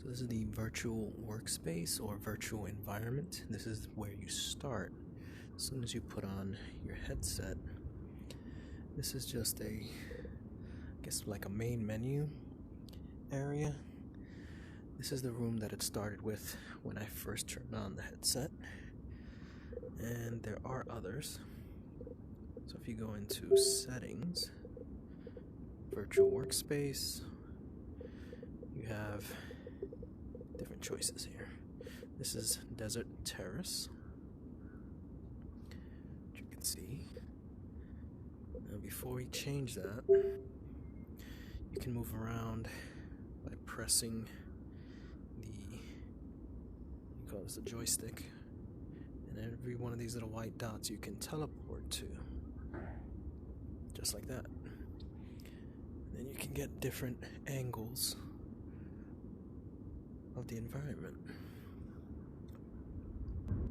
So this is the virtual workspace or virtual environment. This is where you start. As soon as you put on your headset, this is just I guess like a main menu area. This is the room that it started with when I first turned on the headset. And there are others. So if you go into settings, virtual workspace, you have different choices here. This is Desert Terrace, which you can see. Now before we change that, you can move around by pressing you call this the joystick, and every one of these little white dots you can teleport to, just like that. And then you can get different angles of the environment.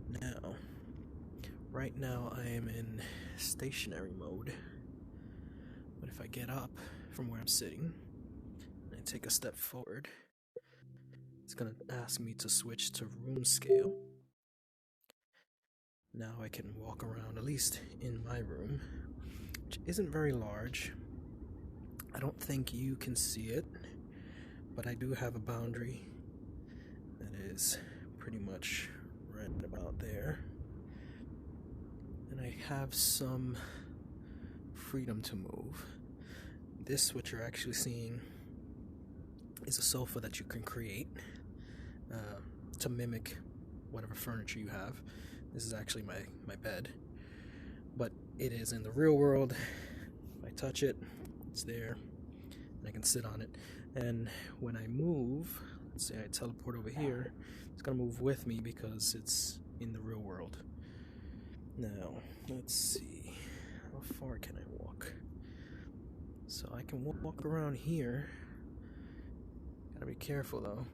Now, right now I am in stationary mode, but if I get up from where I'm sitting and I take a step forward, it's going to ask me to switch to room scale. Now I can walk around, at least in my room, which isn't very large. I don't think you can see it, but I do have a boundary that is pretty much right about there. And I have some freedom to move. This, what you're actually seeing, is a sofa that you can create to mimic whatever furniture you have. This is actually my bed, but it is in the real world. If I touch it, it's there, and I can sit on it. And when I move, let's say I teleport over here, it's gonna move with me because it's in the real world. Now, let's see, how far can I walk? So I can walk around here. Gotta be careful though.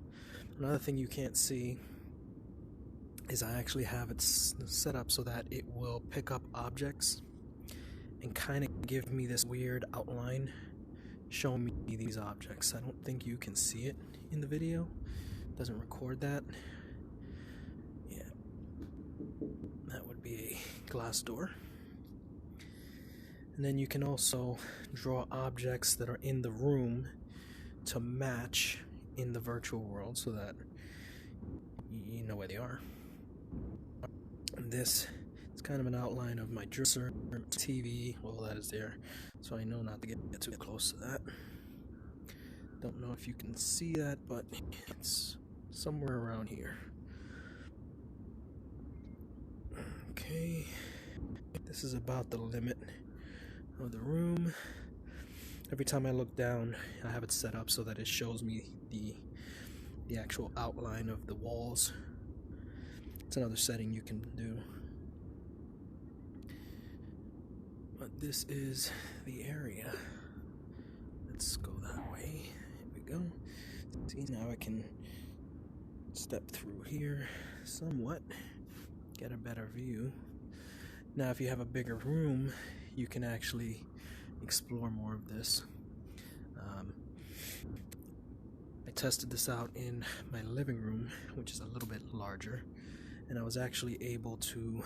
Another thing you can't see is I actually have it set up so that it will pick up objects and kind of give me this weird outline showing me these objects. I don't think you can see it in the video. It doesn't record that. Yeah, that would be a glass door. And then you can also draw objects that are in the room to match in the virtual world so that you know where they are. And this is kind of an outline of my dresser, TV, all that is there, so I know not to get too close to that. Don't know if you can see that, but it's somewhere around here. Okay, this is about the limit of the room. Every time I look down, I have it set up so that it shows me the actual outline of the walls. It's another setting you can do. But this is the area. Let's go that way. Here we go. See, now I can step through here somewhat, get a better view. Now if you have a bigger room, you can actually explore more of this. I tested this out in my living room, which is a little bit larger, and I was actually able to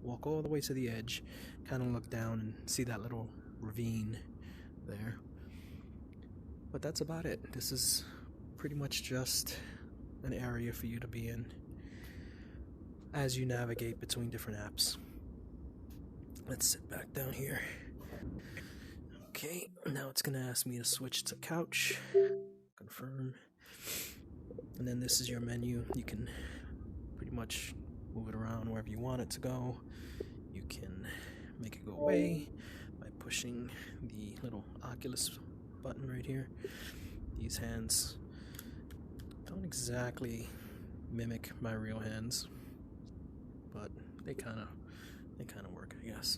walk all the way to the edge, kind of look down and see that little ravine there. But that's about it. This is pretty much just an area for you to be in as you navigate between different apps. Let's sit back down here. Okay, now it's going to ask me to switch to couch. Confirm. And then this is your menu. You can pretty much move it around wherever you want it to go. You can make it go away by pushing the little Oculus button right here. These hands don't exactly mimic my real hands, but they kind of work, I guess.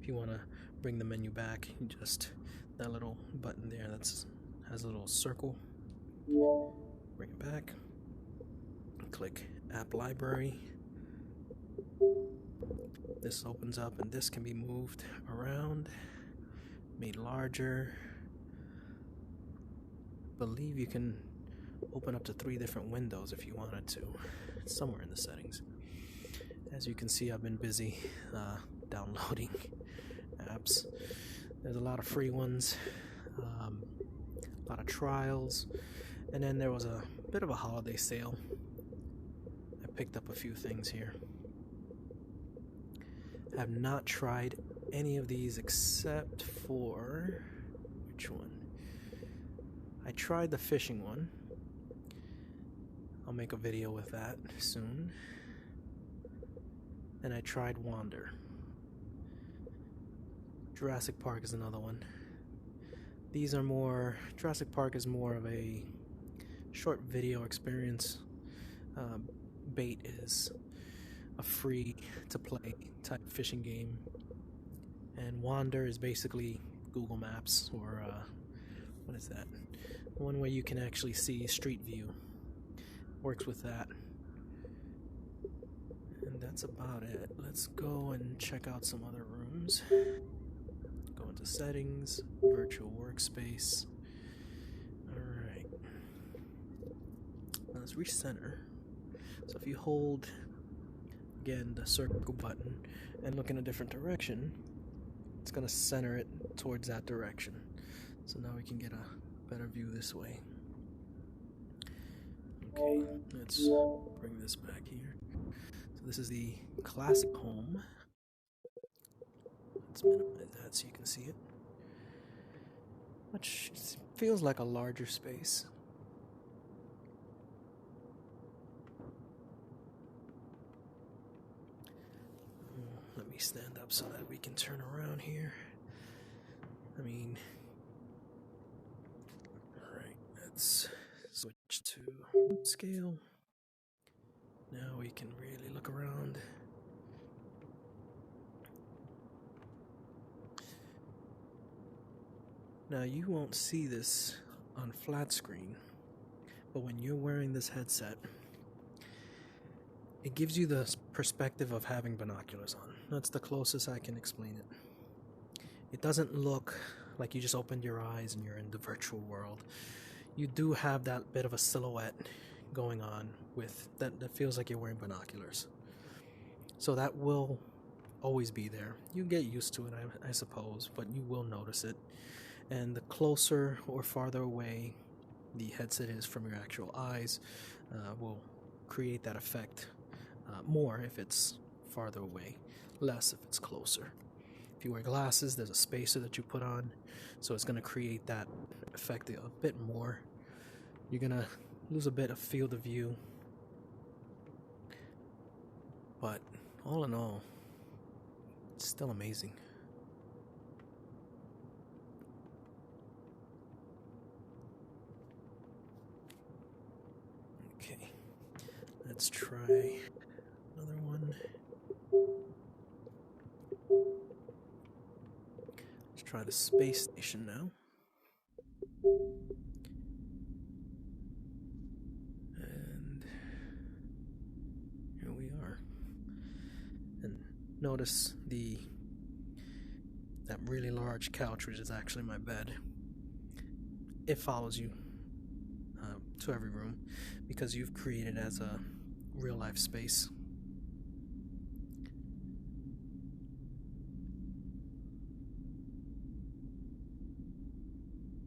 If you want to bring the menu back, you just that little button there has a little circle. Bring it back. Click App Library. This opens up, and this can be moved around, made larger. I believe you can open up to 3 different windows if you wanted to. It's somewhere in the settings. As you can see, I've been busy downloading apps. There's a lot of free ones, a lot of trials, and then there was a bit of a holiday sale. I picked up a few things here. I have not tried any of these except for... which one? I tried the fishing one. I'll make a video with that soon. And I tried Wander. Jurassic Park is another one. These are more... Jurassic Park is more of a short video experience. Bait is a free to play type fishing game, and Wander is basically Google Maps, or what is that? One where you can actually see Street View. Works with that. And that's about it. Let's go and check out some other rooms. Go into settings, virtual workspace. Alright. Now let's recenter. So if you hold, again, the circle button and look in a different direction, it's going to center it towards that direction. So now we can get a better view this way. Okay, let's bring this back here. So this is the classic home. Let's minimize that so you can see it. Which feels like a larger space. Let me stand up so that we can turn around here. I mean, alright, let's switch to scale. Now we can really look around. Now you won't see this on flat screen, but when you're wearing this headset, it gives you the perspective of having binoculars on. That's the closest I can explain it. It doesn't look like you just opened your eyes and you're in the virtual world. You do have that bit of a silhouette going on with that feels like you're wearing binoculars. So that will always be there. You get used to it, I suppose, but you will notice it. And the closer or farther away the headset is from your actual eyes will create that effect more if it's farther away, less if it's closer. If you wear glasses, there's a spacer that you put on, so it's going to create that effect a bit more. You're going to lose a bit of field of view, but all in all, it's still amazing. Okay, let's try another one. Let's try the space station now. And here we are. And notice that really large couch, which is actually my bed. It follows you to every room because you've created it as a real life space.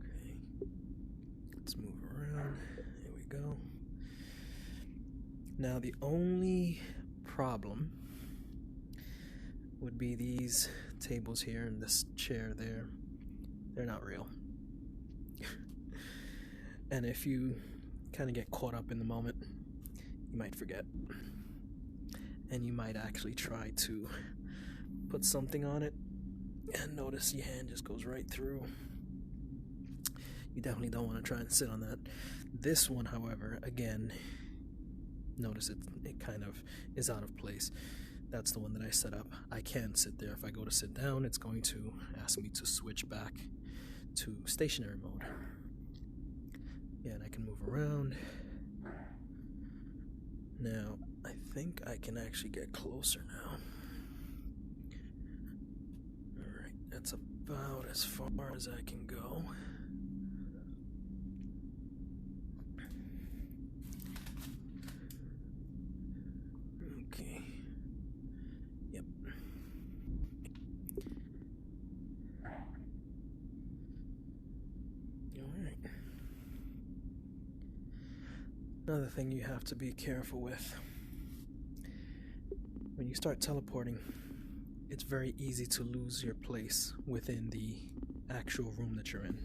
Okay, let's move around. Here we go. Now the only problem would be these tables here and this chair there. They're not real. And if you kind of get caught up in the moment, you might forget. And you might actually try to put something on it and notice your hand just goes right through. You definitely don't want to try and sit on that. This one, however, again, notice it kind of is out of place. That's the one that I set up. I can sit there. If I go to sit down, it's going to ask me to switch back to stationary mode. Yeah, and I can move around. Now, I think I can actually get closer now. Alright, that's about as far as I can go. Another thing you have to be careful with. When you start teleporting, it's very easy to lose your place within the actual room that you're in.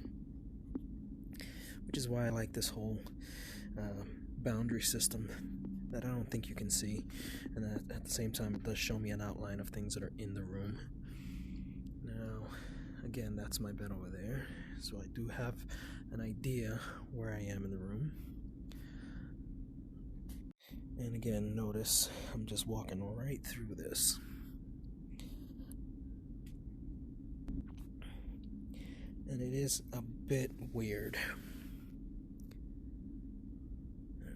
Which is why I like this whole boundary system that I don't think you can see, and that at the same time it does show me an outline of things that are in the room. Now, again, that's my bed over there, so I do have an idea where I am in the room. And again, notice I'm just walking right through this. And it is a bit weird.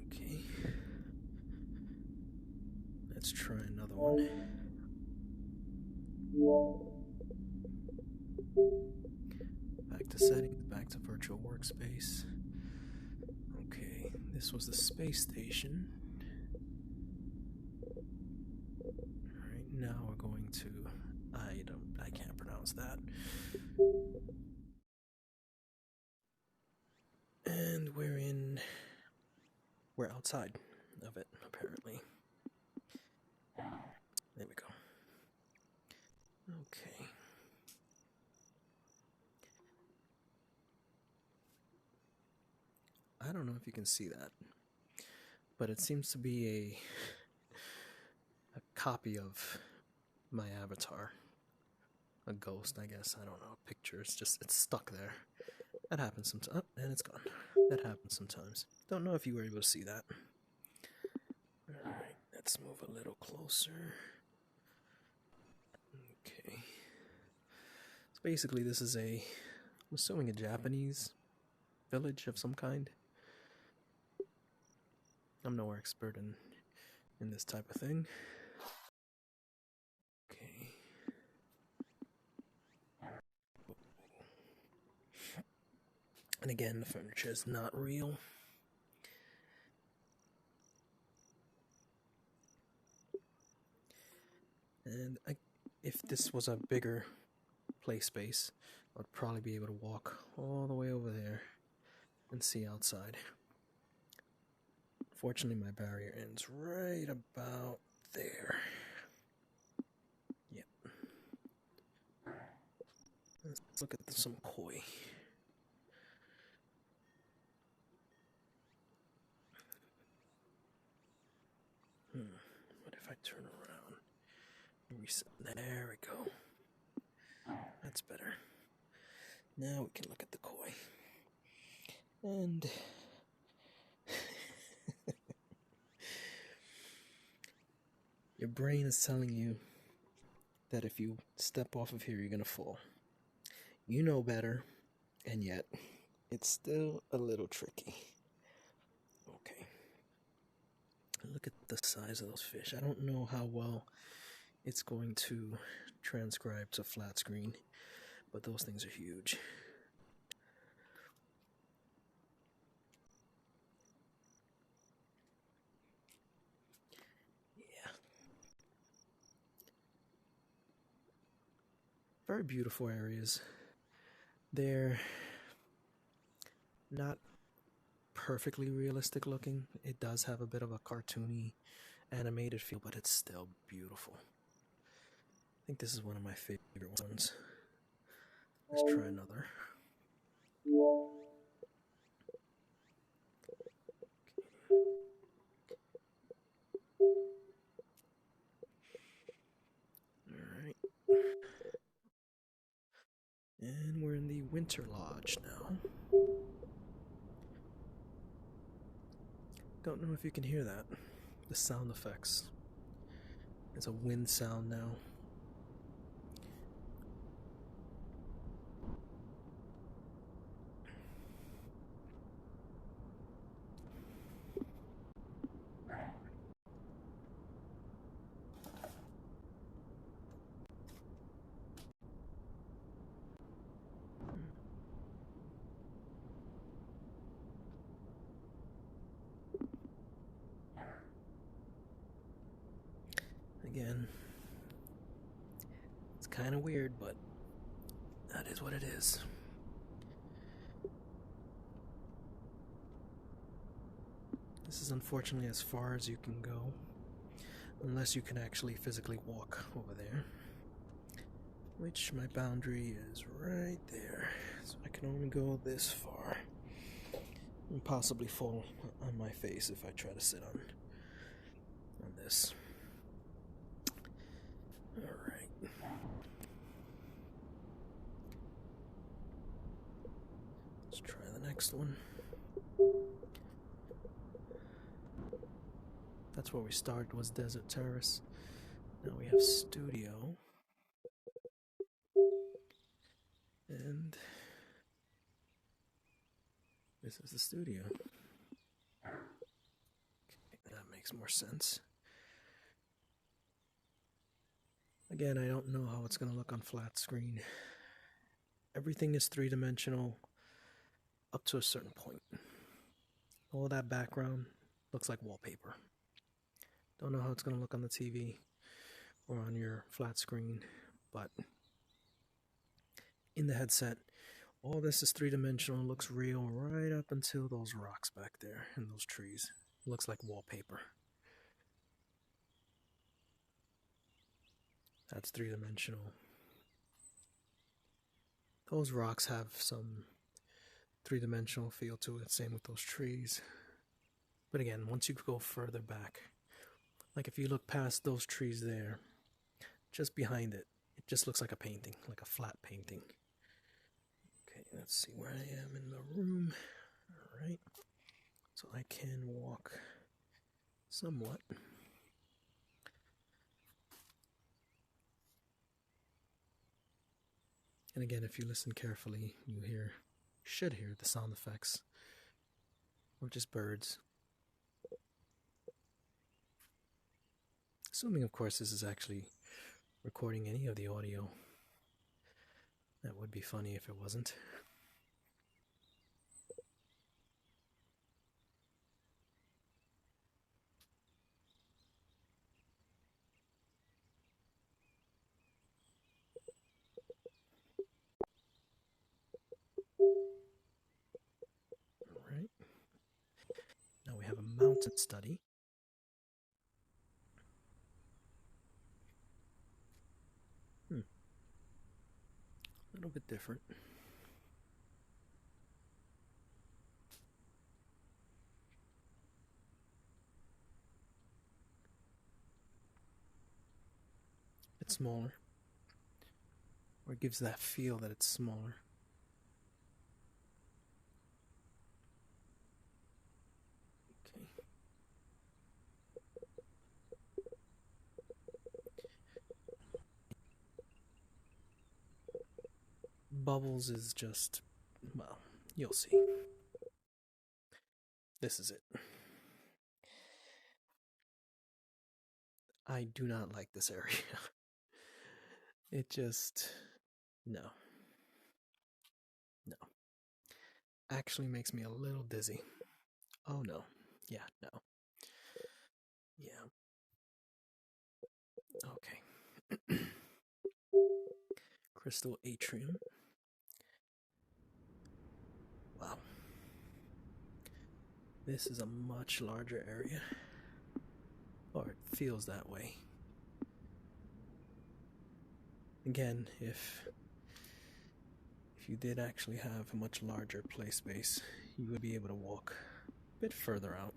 Okay. Let's try another one. Back to settings, back to Virtual Workspace. Okay, this was the space station. Alright, now we're going to... I can't pronounce that. And we're outside of it, apparently. There we go. Okay. I don't know if you can see that, but it seems to be a copy of my avatar. A ghost, I guess. I don't know. A picture. It's stuck there. That happens sometimes. Oh, and it's gone. That happens sometimes. Don't know if you were able to see that. Alright, let's move a little closer. Okay. So basically this is I'm assuming a Japanese village of some kind. I'm no expert in this type of thing. Okay. And again, the furniture is not real. And if this was a bigger play space, I'd probably be able to walk all the way over there and see outside. Fortunately, my barrier ends right about there. Yep. Let's look at some koi. What if I turn around? Reset. There we go. That's better. Now we can look at the koi. And your brain is telling you that if you step off of here, you're gonna fall. You know better, and yet it's still a little tricky. Okay. Look at the size of those fish. I don't know how well it's going to transcribe to flat screen, but those things are huge. Yeah. Very beautiful areas. They're not perfectly realistic looking. It does have a bit of a cartoony, animated feel, but it's still beautiful. I think this is one of my favorite ones. Let's try another. Alright. And we're in the Winter Lodge now. Don't know if you can hear that. The sound effects. It's a wind sound now. Again, it's kind of weird, but that is what it is. This is unfortunately as far as you can go, unless you can actually physically walk over there. Which my boundary is right there, so I can only go this far. And possibly fall on my face if I try to sit on this. Alright. Let's try the next one. That's where we started, was Desert Terrace. Now we have Studio. And this is the studio. Okay, that makes more sense. Again, I don't know how it's going to look on flat screen. Everything is three-dimensional up to a certain point. All that background looks like wallpaper. Don't know how it's going to look on the TV or on your flat screen, but in the headset, all this is three-dimensional, looks real right up until those rocks back there and those trees. It looks like wallpaper. That's three-dimensional. Those rocks have some three-dimensional feel to it, same with those trees. But again, once you go further back, like if you look past those trees there, just behind it, it just looks like a painting, like a flat painting. Okay, let's see where I am in the room. Alright, so I can walk somewhat. And again, if you listen carefully, you should hear the sound effects, or just birds. Assuming, of course, this is actually recording any of the audio. That would be funny if it wasn't. Alright. Now we have a mountain study. A little bit different. It's smaller. Or it gives that feel that it's smaller. Okay. Bubbles is just, well, you'll see. This is it. I do not like this area. It just, no. Actually makes me a little dizzy. Oh no. Yeah, no. Yeah. Okay. Crystal Atrium. Wow. This is a much larger area. Or it feels that way. Again, if you did actually have a much larger play space, you would be able to walk a bit further out.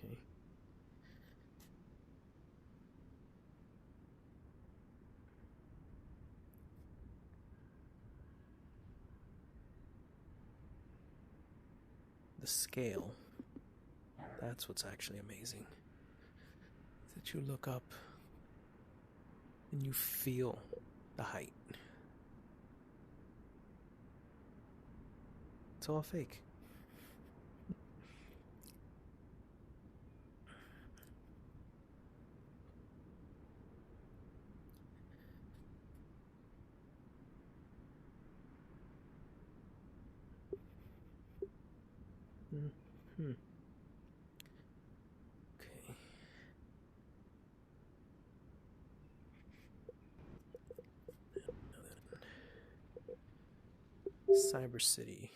Okay. The scale, that's what's actually amazing. That you look up and you feel the height. It's all fake. Okay. Cyber City.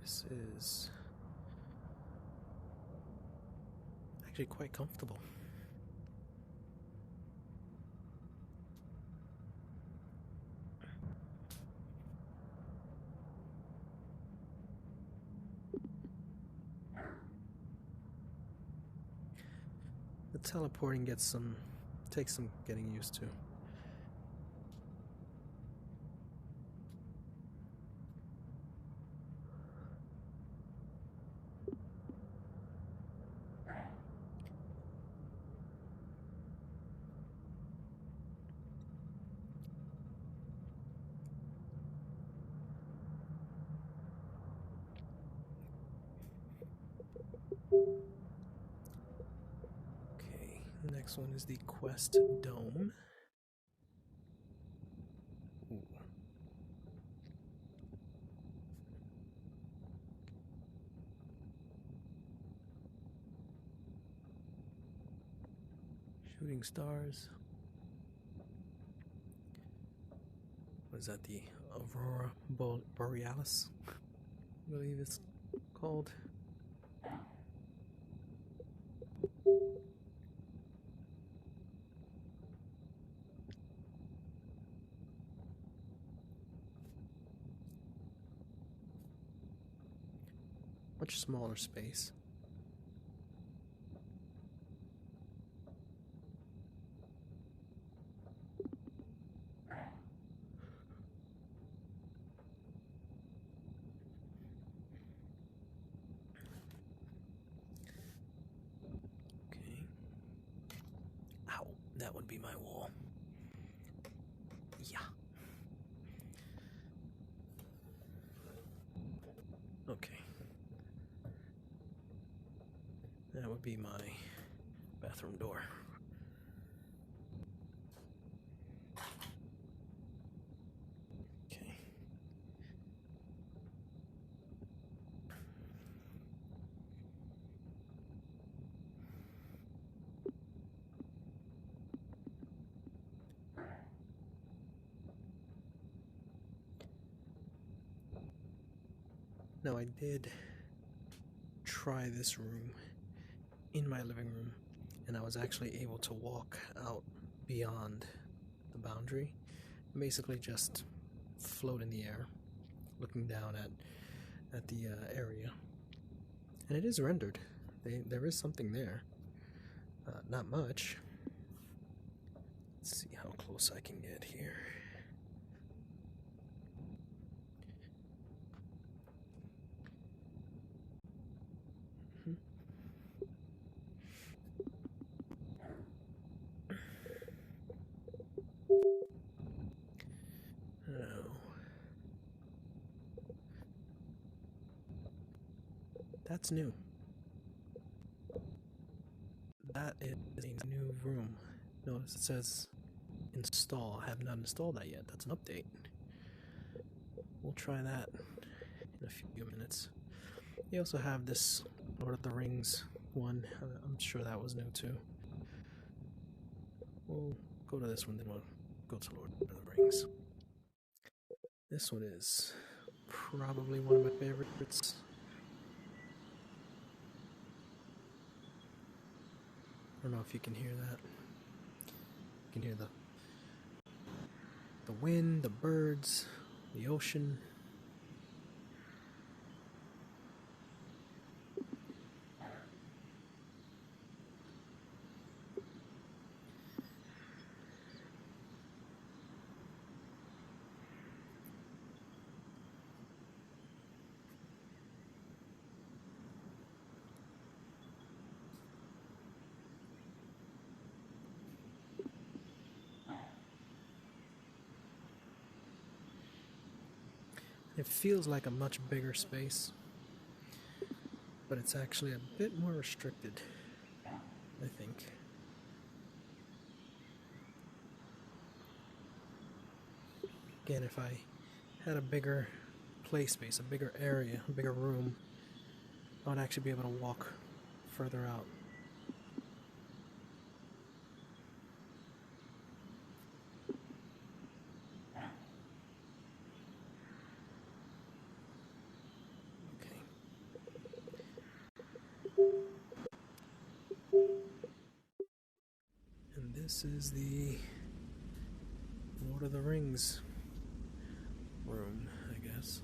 This is actually quite comfortable. The teleporting takes some getting used to. Okay, the next one is the Quest Dome. Ooh. Shooting stars. What is that? The Aurora Borealis, I believe it's called. Much smaller space. Okay. Ow, that would be my wall. Yeah. Okay. That would be my bathroom door. Okay. Now, I did try this room in my living room, and I was actually able to walk out beyond the boundary and basically just float in the air, looking down at the area. And it is rendered. There is something there. Not much. Let's see how close I can get here. That's new. That is a new room. Notice it says install. I have not installed that yet. That's an update. We'll try that in a few minutes. They also have this Lord of the Rings one. I'm sure that was new too. We'll go to this one, then we'll go to Lord of the Rings. This one is probably one of my favorites. I don't know if you can hear that. You can hear the wind, the birds, the ocean. It feels like a much bigger space, but it's actually a bit more restricted, I think. Again, if I had a bigger play space, a bigger area, a bigger room, I would actually be able to walk further out. Okay. And this is the Lord of the Rings room, I guess.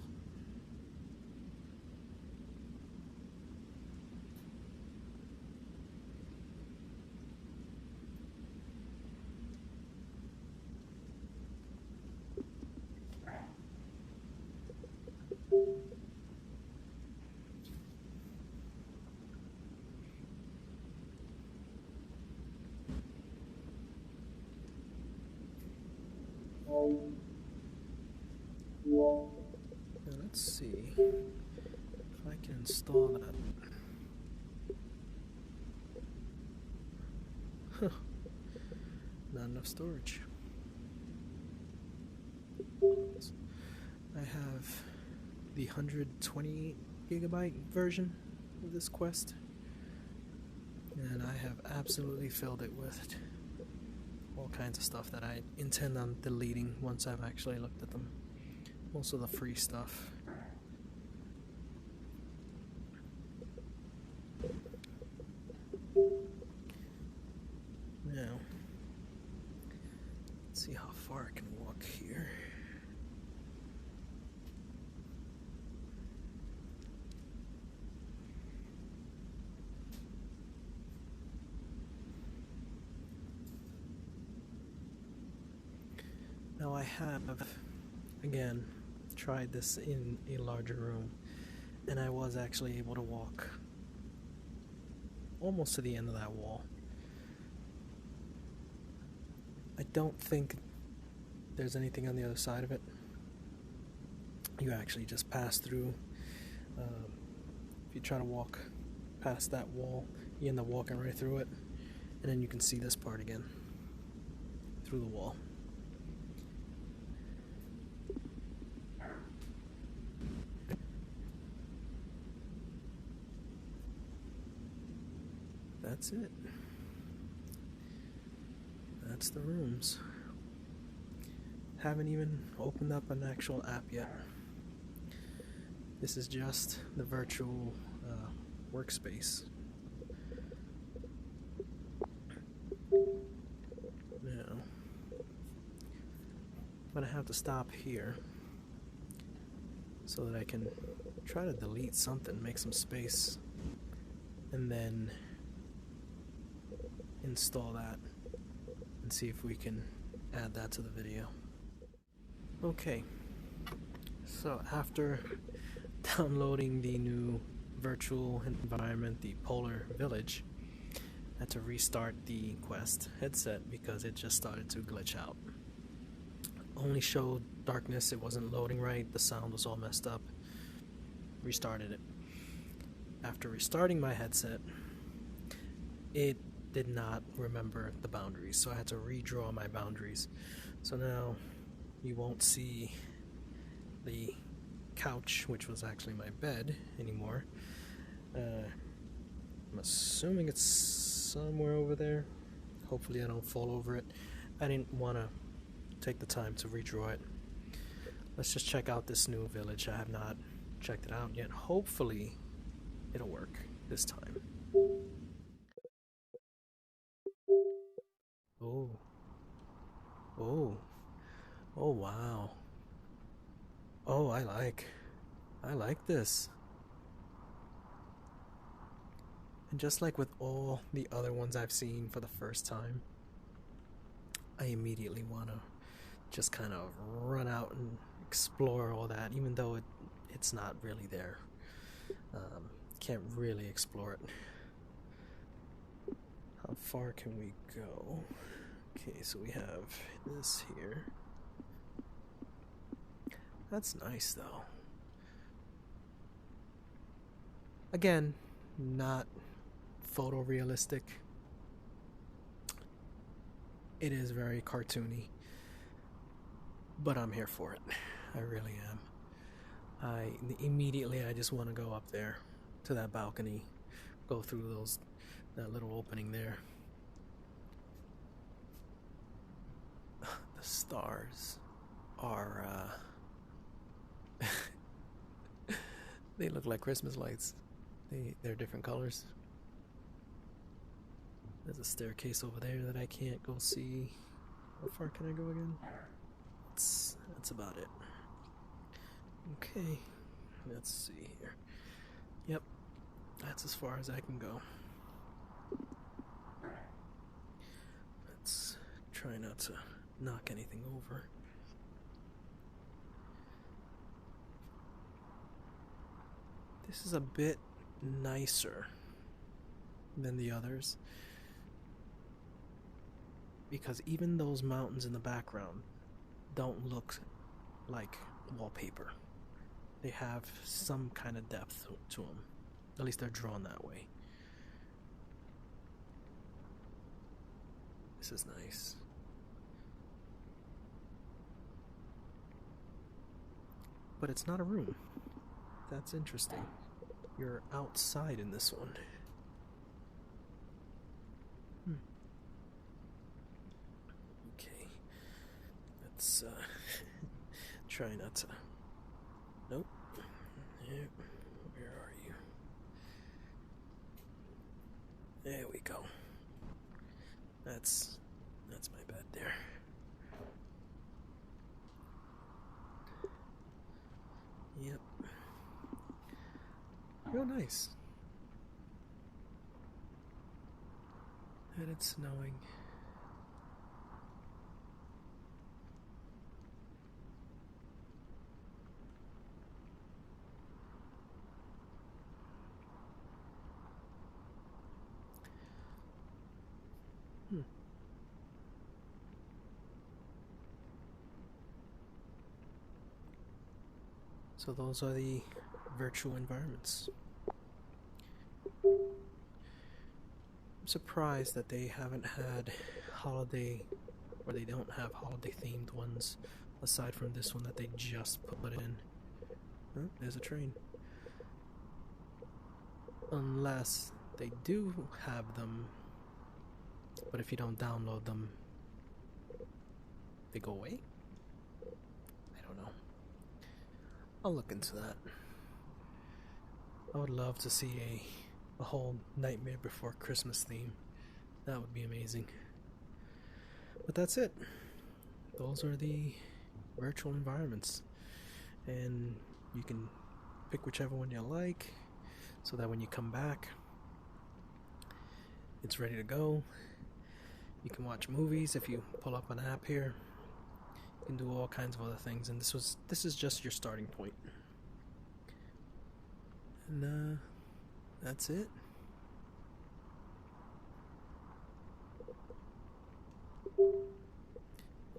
Now let's see if I can install that. Huh. Not enough storage. I have the 120 gigabyte version of this Quest, and I have absolutely filled it with all kinds of stuff that I intend on deleting once I've actually looked at them. Most of the free stuff. Now, let's see how far I can walk here. Now I have, again, tried this in a larger room, and I was actually able to walk almost to the end of that wall. I don't think there's anything on the other side of it. You actually just pass through. If you try to walk past that wall, you end up walking right through it, and then you can see this part again through the wall. That's it. That's the rooms. Haven't even opened up an actual app yet. This is just the virtual workspace. Now, I'm gonna have to stop here so that I can try to delete something, make some space, and then install that and see if we can add that to the video. Okay, so after downloading the new virtual environment, the Polar Village, I had to restart the Quest headset because it just started to glitch out. Only showed darkness, it wasn't loading right, the sound was all messed up. Restarted it. After restarting my headset, it did not remember the boundaries, so I had to redraw my boundaries. So now you won't see the couch, which was actually my bed, anymore. I'm assuming it's somewhere over there. Hopefully I don't fall over it. I didn't want to take the time to redraw it. Let's just check out this new village. I have not checked it out yet. Hopefully it'll work this time. Oh. Oh. Oh, wow. Oh, I like this. And just like with all the other ones I've seen for the first time, I immediately want to just kind of run out and explore all that, even though it's not really there. Can't really explore it. How far can we go? Okay, so we have this here. That's nice though. Again, not photorealistic. It is very cartoony, but I'm here for it. I really am. I just want to go up there to that balcony, go through that little opening there. The stars are they look like Christmas lights. They're different colors. There's a staircase over there that I can't go see. How far can I go again? That's about it. Okay, let's see here. Yep, that's as far as I can go. Let's try not to knock anything over. This is a bit nicer than the others, because even those mountains in the background don't look like wallpaper. They have some kind of depth to them. At least they're drawn that way. This is nice. But it's not a room. That's interesting. You're outside in this one. Okay. Let's try not to. Nope. Yep. Where are you? There we go. That's my bed there. Yep. Real nice. And it's snowing. So those are the virtual environments. I'm surprised that they haven't had holiday, or they don't have holiday themed ones aside from this one that they just put in. Oh, there's a train. Unless they do have them, but if you don't download them, they go away? I don't know. I'll look into that. I would love to see a whole Nightmare Before Christmas theme. That would be amazing. But that's it. Those are the virtual environments. And you can pick whichever one you like, so that when you come back, it's ready to go. You can watch movies if you pull up an app here. You can do all kinds of other things, and this is just your starting point. And that's it.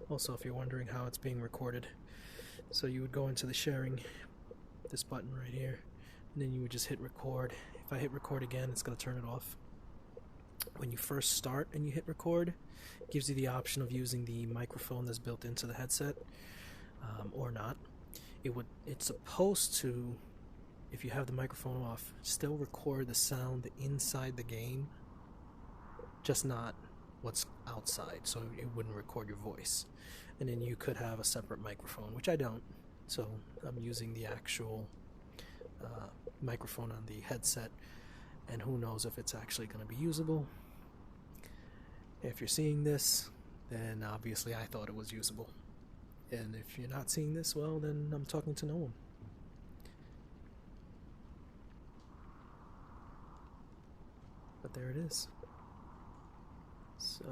Also, if you're wondering how it's being recorded, so you would go into the sharing, this button right here, and then you would just hit record. If I hit record again, it's going to turn it off. When you first start and you hit record, it gives you the option of using the microphone that's built into the headset, or not. It's supposed to, if you have the microphone off, still record the sound inside the game, just not what's outside, so it wouldn't record your voice. And then you could have a separate microphone, which I don't, so I'm using the actual microphone on the headset, and who knows if it's actually going to be usable. If you're seeing this, then obviously I thought it was usable. And if you're not seeing this, well, then I'm talking to no one. But there it is. So,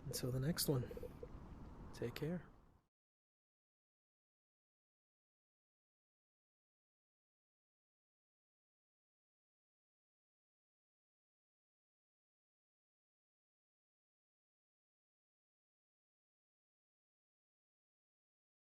until the next one, take care.